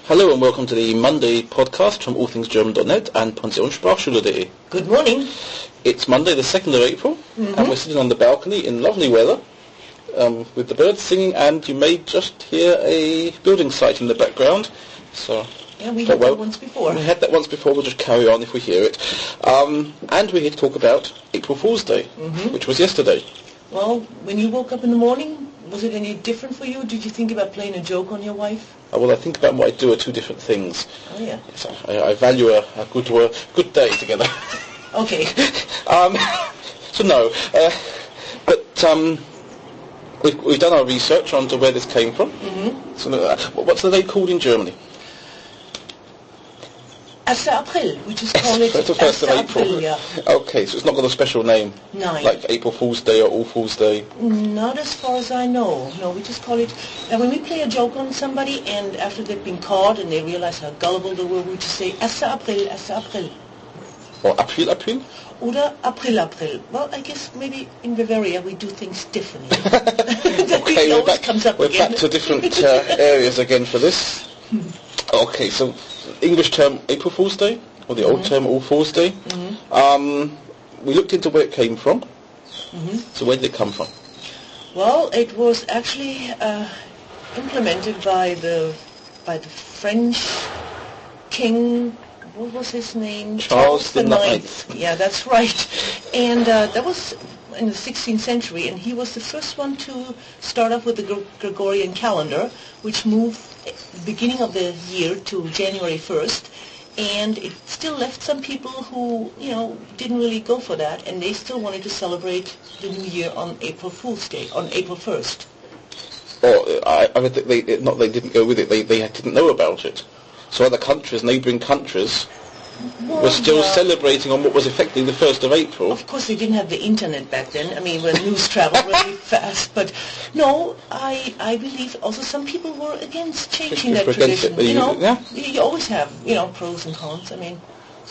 Hello and welcome to the Monday podcast from allthingsgerman.net and pensionssprachschule.de. Good morning. It's Monday the 2nd of April and we're sitting on the balcony in lovely weather with the birds singing, and you may just hear a building site in the background. So yeah, we had that once before. We had that once before, we'll just carry on if we hear it. And we're here to talk about April Fool's Day, which was yesterday. Well, when you woke up in the morning, was it any different for you? Did you think about playing a joke on your wife? Well, I think about what I do are two different things. Oh, yeah. Yes, I value a good day together. Okay. So no. But we've done our research onto where this came from. So what's the day called in Germany? 1. April, we just call it 1st of April. Yeah. Okay, so it's not got a special name? No. Like April Fool's Day or All Fool's Day? Not as far as I know. No, we just call it... And when we play a joke on somebody and after they've been caught and they realize how gullible they were, we just say 1. April, 1. April. Or April, April? Oder April, April. Well, I guess maybe in Bavaria we do things differently. Okay, we're back to different areas again for this. Okay, so English term April Fool's Day, or the old term All Fool's Day. We looked into where it came from. So where did it come from? Well, it was actually implemented by the French king. What was his name? Charles the Ninth. Yeah, that's right. And that was in the 16th century, and he was the first one to start off with the Gregorian calendar, which moved the beginning of the year to January 1st, and it still left some people who, didn't really go for that, and they still wanted to celebrate the New Year on April Fool's Day, on April 1st. I think they didn't go with it, they didn't know about it. So other countries, neighbouring countries, were still celebrating on what was effectively the 1st of April. Of course, they didn't have the internet back then. I mean, when news traveled really fast. But no, I believe also some people were against changing that tradition. You always have, pros and cons. I mean,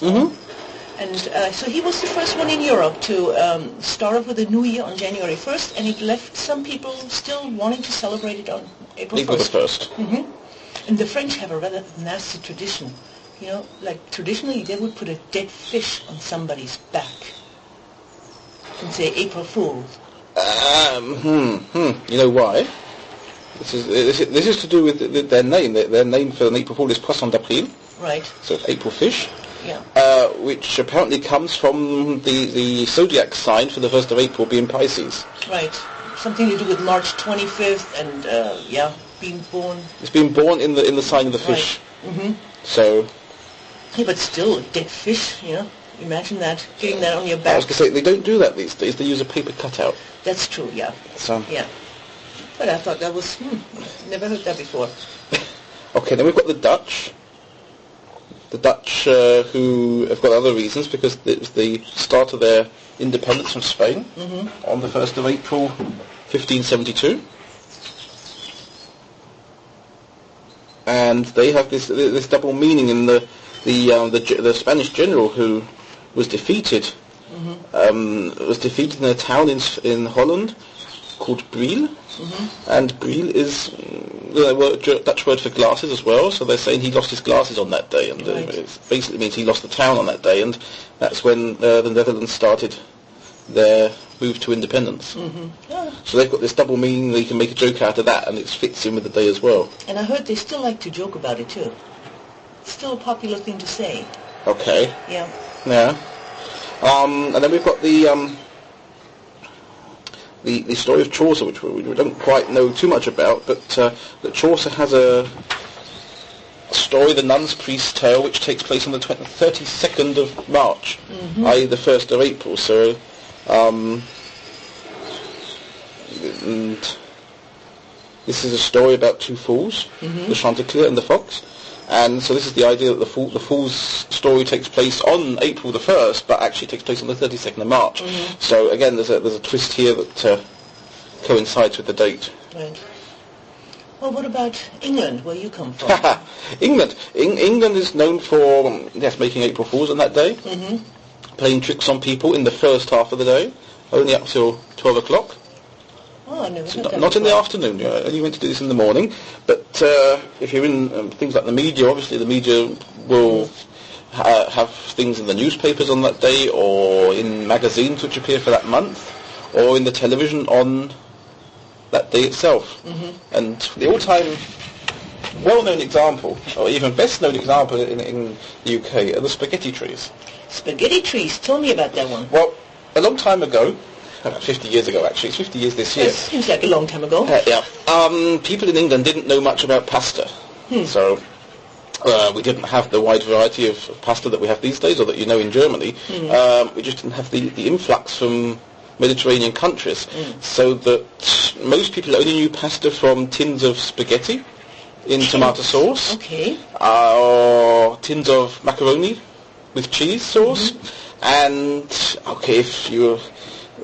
and so he was the first one in Europe to start off with the New Year on January 1st, and it left some people still wanting to celebrate it on April 1st. April the 1st. And the French have a rather nasty tradition. Like traditionally they would put a dead fish on somebody's back and say April Fool. You know why? This is to do with their name. Their name for an April Fool is Poisson d'April. Right. So it's April fish. Yeah. Which apparently comes from the zodiac sign for the 1st of April being Pisces. Right. Something to do with March 25th and being born. It's being born in the sign of the fish. Right. So. Yeah, but still, a dead fish, Imagine that, getting that on your back. I was going to say, they don't do that these days. They use a paper cutout. That's true, yeah. So. Yeah. But I thought that was, never heard that before. Okay, then we've got the Dutch. The Dutch, who have got other reasons, because it was the start of their independence from Spain on the 1st of April, 1572. And they have this double meaning in the Spanish general who was defeated in a town in Holland called Briel, and Briel is the Dutch word for glasses as well. So they're saying he lost his glasses on that day, and it basically means he lost the town on that day, and that's when the Netherlands started their move to independence. So they've got this double meaning. They can make a joke out of that, and it fits in with the day as well. And I heard they still like to joke about it too. It's still a popular thing to say. Okay. Yeah. Yeah. And then we've got the story of Chaucer, which we don't quite know too much about, but that Chaucer has a story, The Nun's Priest's Tale, which takes place on the 32nd of March, i.e. the 1st of April. So. And this is a story about two fools, the Chanticleer and the fox, and so this is the idea that the fool's story takes place on April the 1st, but actually takes place on the 32nd of March. So again, there's a twist here that coincides with the date. Right. Well, what about England, where you come from? England is known for making April Fools on that day, playing tricks on people in the first half of the day, only up till 12 o'clock. Oh, I never so heard that not in the before. afternoon. You're only meant to do this in the morning. But if you're in things like the media, obviously the media will have things in the newspapers on that day, or in magazines which appear for that month, or in the television on that day itself. And the all-time well-known example, or even best-known example in the UK, are the spaghetti trees. Spaghetti trees. Tell me about that one. Well, a long time ago, about 50 years ago actually, it's 50 years this year. It seems like a long time ago. People in England didn't know much about pasta. So we didn't have the wide variety of pasta that we have these days, or that you know in Germany. We just didn't have the influx from Mediterranean countries. So that most people only knew pasta from tins of spaghetti in tomato sauce. Okay. Or tins of macaroni with cheese sauce. And, okay, if you're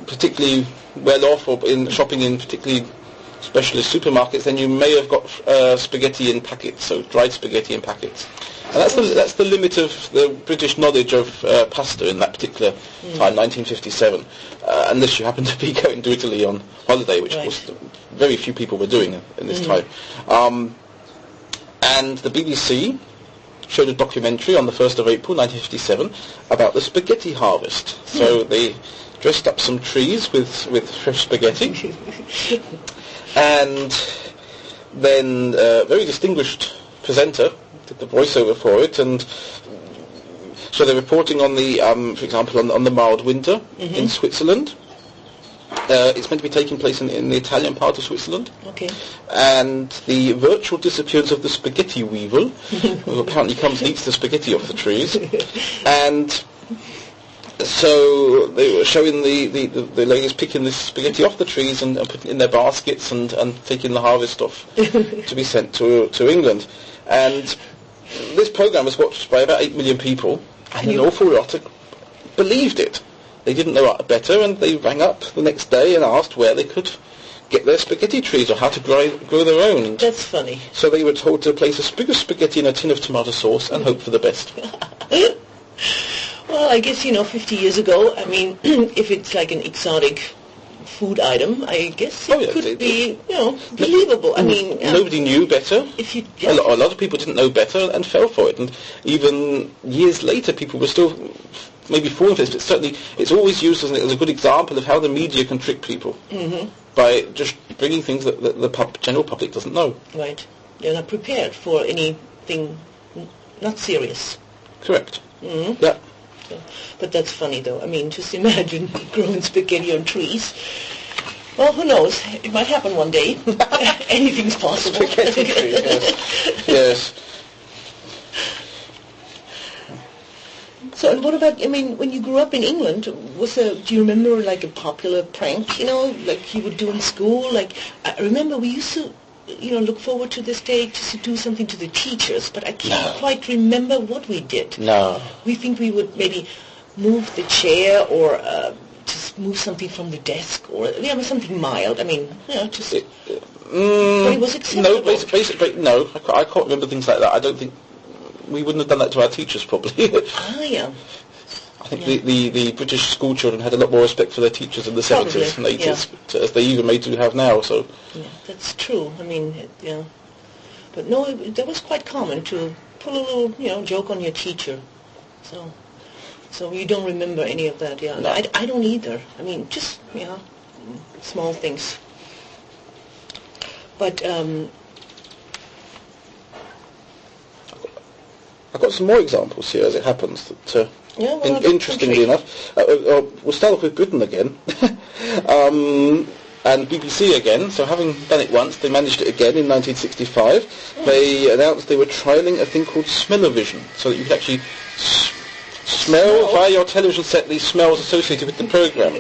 particularly well off or shopping in particularly specialist supermarkets, then you may have got spaghetti in packets, so dried spaghetti in packets. And that's the limit of the British knowledge of pasta in that particular time, 1957, unless you happen to be going to Italy on holiday, which of course very few people were doing in this time. And the BBC showed a documentary on the 1st of April 1957 about the spaghetti harvest. So they dressed up some trees with fresh spaghetti, and then a very distinguished presenter did the voiceover for it, and so they're reporting on the, for example, on the mild winter in Switzerland. It's meant to be taking place in the Italian part of Switzerland. Okay. And the virtual disappearance of the spaghetti weevil, who apparently comes and eats the spaghetti off the trees. And so they were showing the ladies picking this spaghetti off the trees and putting it in their baskets and taking the harvest off to be sent to England. And this programme was watched by about 8 million people, and an awful lot believed it. They didn't know better, and they rang up the next day and asked where they could get their spaghetti trees or how to grow their own. That's funny. So they were told to place a sprig of spaghetti in a tin of tomato sauce and hope for the best. Well, I guess, 50 years ago, I mean, if it's like an exotic food item, I guess it could be, believable. I mean... nobody knew better. A lot of people didn't know better and fell for it. And even years later, people were still maybe falling for this, but certainly it's always used as a good example of how the media can trick people by just bringing things that the general public doesn't know. Right. They're not prepared for anything not serious. Correct. Yeah. But that's funny, though. I mean, just imagine growing spaghetti on trees. Well, who knows? It might happen one day. Anything's possible. Spaghetti trees, yes. So, and what about, I mean, when you grew up in England, do you remember, like, a popular prank, like you would do in school? Like, I remember we used to, look forward to this day just to do something to the teachers, but I can't quite remember what we did. No. We think we would maybe move the chair or just move something from the desk or something mild. I mean, just... but it was acceptable. No, basically, no. I can't remember things like that. I don't think... We wouldn't have done that to our teachers, probably. Yeah. I think the British school children had a lot more respect for their teachers in the 70s and 80s, as they even may do have now. So. Yeah, that's true. I mean, but no, that was quite common to pull a little, joke on your teacher. So you don't remember any of that, yeah? No. I don't either. I mean, just small things. But. I've got some more examples here, as it happens. That, interestingly enough, we'll start off with Britain again, and BBC again. So having done it once, they managed it again in 1965. They announced they were trialling a thing called smell-o-vision, so that you could actually smell via your television set the smells associated with the programme.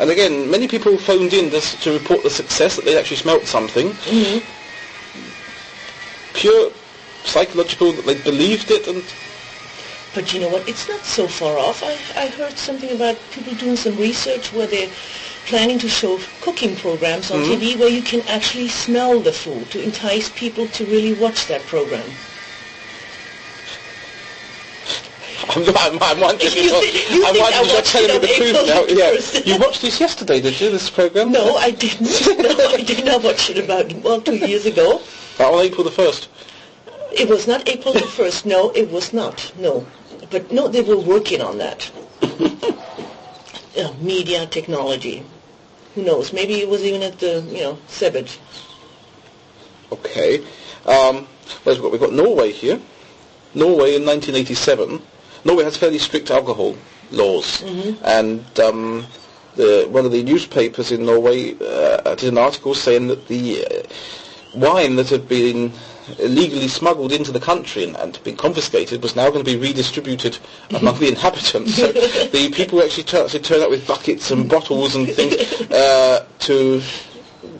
And again, many people phoned in to report the success, that they actually smelt something. Pure psychological, that they believed it. But you know what, it's not so far off. I heard something about people doing some research where they're planning to show cooking programs on TV where you can actually smell the food to entice people to really watch that program. I'm wondering if you're telling me the truth now. Yeah. You watched this yesterday, did you, this program? No, I didn't. No, I did not watch it about 2 years ago. On April the 1st? It was not April the 1st. No, it was not. No. But no, they were working on that. Media, technology. Who knows? Maybe it was even at the, CEBIT. Okay. We've got Norway here. Norway in 1987. Norway has fairly strict alcohol laws. Mm-hmm. And one of the newspapers in Norway did an article saying that the wine that had been illegally smuggled into the country and been confiscated was now going to be redistributed among the inhabitants. So the people actually turn up with buckets and bottles and things to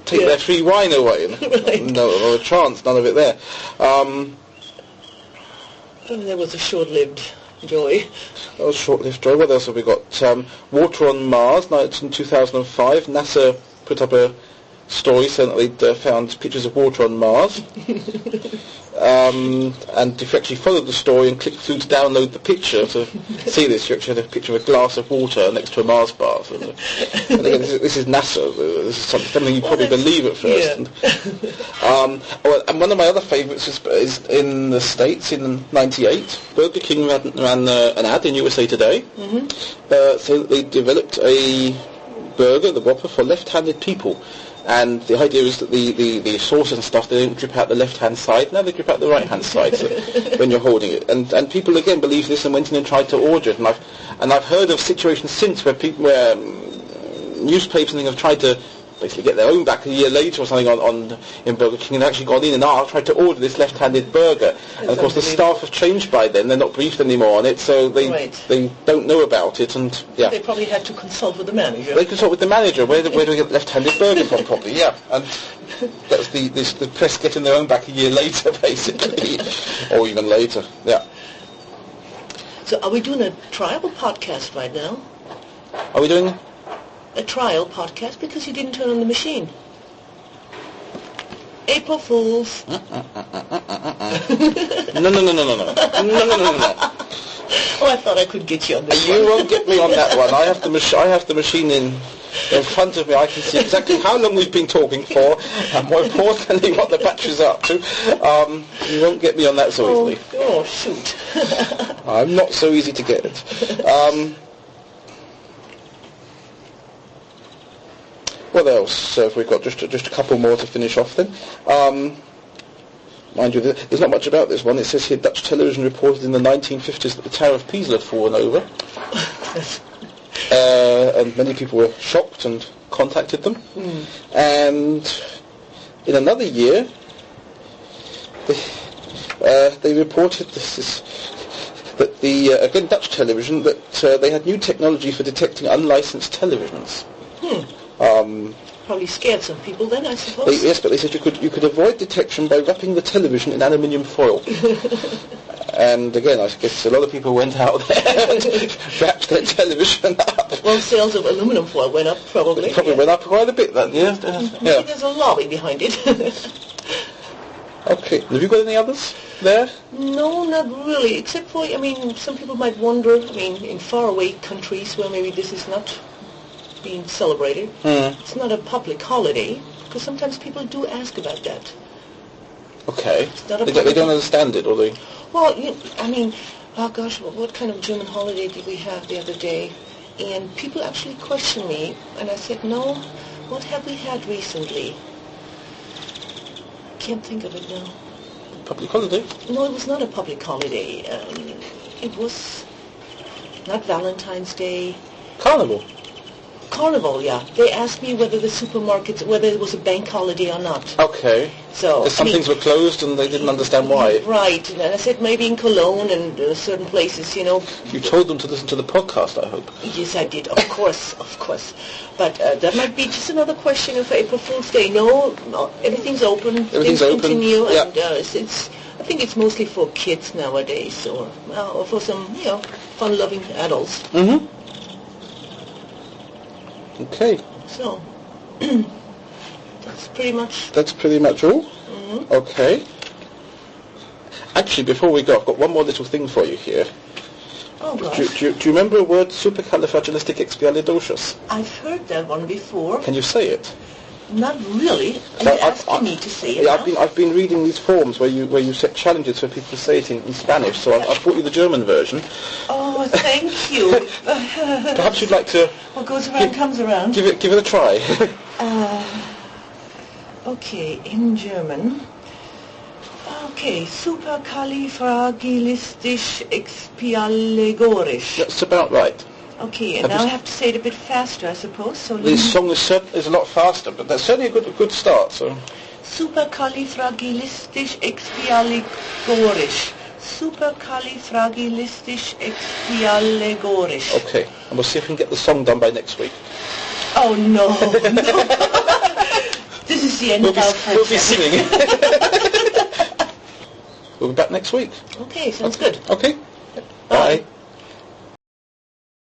take their free wine away. Right. No chance, none of it there. There was a short-lived joy. That was short-lived joy. What else have we got? Water on Mars, in 2005. NASA put up a story saying that they'd found pictures of water on Mars. And if you actually followed the story and clicked through to download the picture to see this, you actually had a picture of a glass of water next to a Mars bar. And again, this is NASA. This is something you probably believe at first. Yeah. And one of my other favourites is in the States in '98. Burger King ran an ad in USA Today, saying that they developed a burger, the Whopper, for left-handed people. And the idea is that the sauce and stuff, they don't drip out the left-hand side. Now they drip out the right-hand side when you're holding it. And people, again, believed this and went in and tried to order it. And I've heard of situations since where newspapers and things have tried to basically get their own back a year later or something in Burger King, and actually gone in and tried to order this left-handed burger. And of course the staff have changed by then. They're not briefed anymore on it, so they don't know about it. And yeah, they probably had to consult with the manager. They consult with the manager. Where do we get left-handed burger from? Probably, yeah. And that's the press getting their own back a year later, basically, or even later. Yeah. So are we doing a trial podcast right now? Are we doing a trial podcast because you didn't turn on the machine? April Fools. No. Oh, I thought I could get you on this one. You won't get me on that one. I have the machine in front of me. I can see exactly how long we've been talking for, and more importantly, what the batteries are up to. You won't get me on that so easily. Oh, shoot. I'm not so easy to get. What else have we got? Just a couple more to finish off then. Mind you, there's not much about this one. It says here Dutch television reported in the 1950s that the Tower of Pisa had fallen over. And many people were shocked and contacted them. And in another year, they reported that again Dutch television, that they had new technology for detecting unlicensed televisions. Probably scared some people then, I suppose. Yes, but they said you could avoid detection by wrapping the television in aluminium foil. And again, I guess a lot of people went out there and wrapped their television up. Well, sales of aluminium foil went up probably. It probably went up quite a bit then, yeah. Maybe there's a lobby behind it. Okay. Have you got any others there? No, not really. Except for, some people might wonder, in faraway countries where maybe this is not being celebrated. It's not a public holiday, because sometimes people do ask about that. Okay. They don't understand it, or they? Well, oh gosh, what kind of German holiday did we have the other day? And people actually questioned me, and I said, no, what have we had recently? Can't think of it now. Public holiday? No, it was not a public holiday. It was not Valentine's Day. Carnival, yeah. They asked me whether the supermarkets, whether it was a bank holiday or not. Okay. So some things were closed and they didn't understand why. Right. And I said maybe in Cologne and certain places, You told them to listen to the podcast, I hope. Yes, I did. Of course. But that might be just another question of April Fool's Day. No, everything's open. Everything's things open. Continue, yeah. And I think it's mostly for kids nowadays, or for some, fun-loving adults. Mm-hmm. Okay. So, that's pretty much... That's pretty much all? Mm-hmm. Okay. Actually, before we go, I've got one more little thing for you here. Oh, gosh. Do you remember a word, supercalifragilisticexpialidocious? I've heard that one before. Can you say it? Not really. Are you asking me to say it? Yeah, I've been reading these forums where you set challenges for people to say it in Spanish, so I've brought you the German version. Oh, thank you. Perhaps you'd like to... What goes around comes around. Give it a try. Okay, in German. Okay, supercalifragilisticexpialidocious. That's about right. Okay, and now I have to say it a bit faster, I suppose. So this song is a lot faster, but that's certainly a good start. So. Supercalifragilisticexpialidocious. Supercalifragilisticexpialidocious. Okay, and we'll see if we can get the song done by next week. Oh no, no. This is the end of our friendship. We'll be singing. We'll be back next week. Okay, sounds good. Okay. Bye.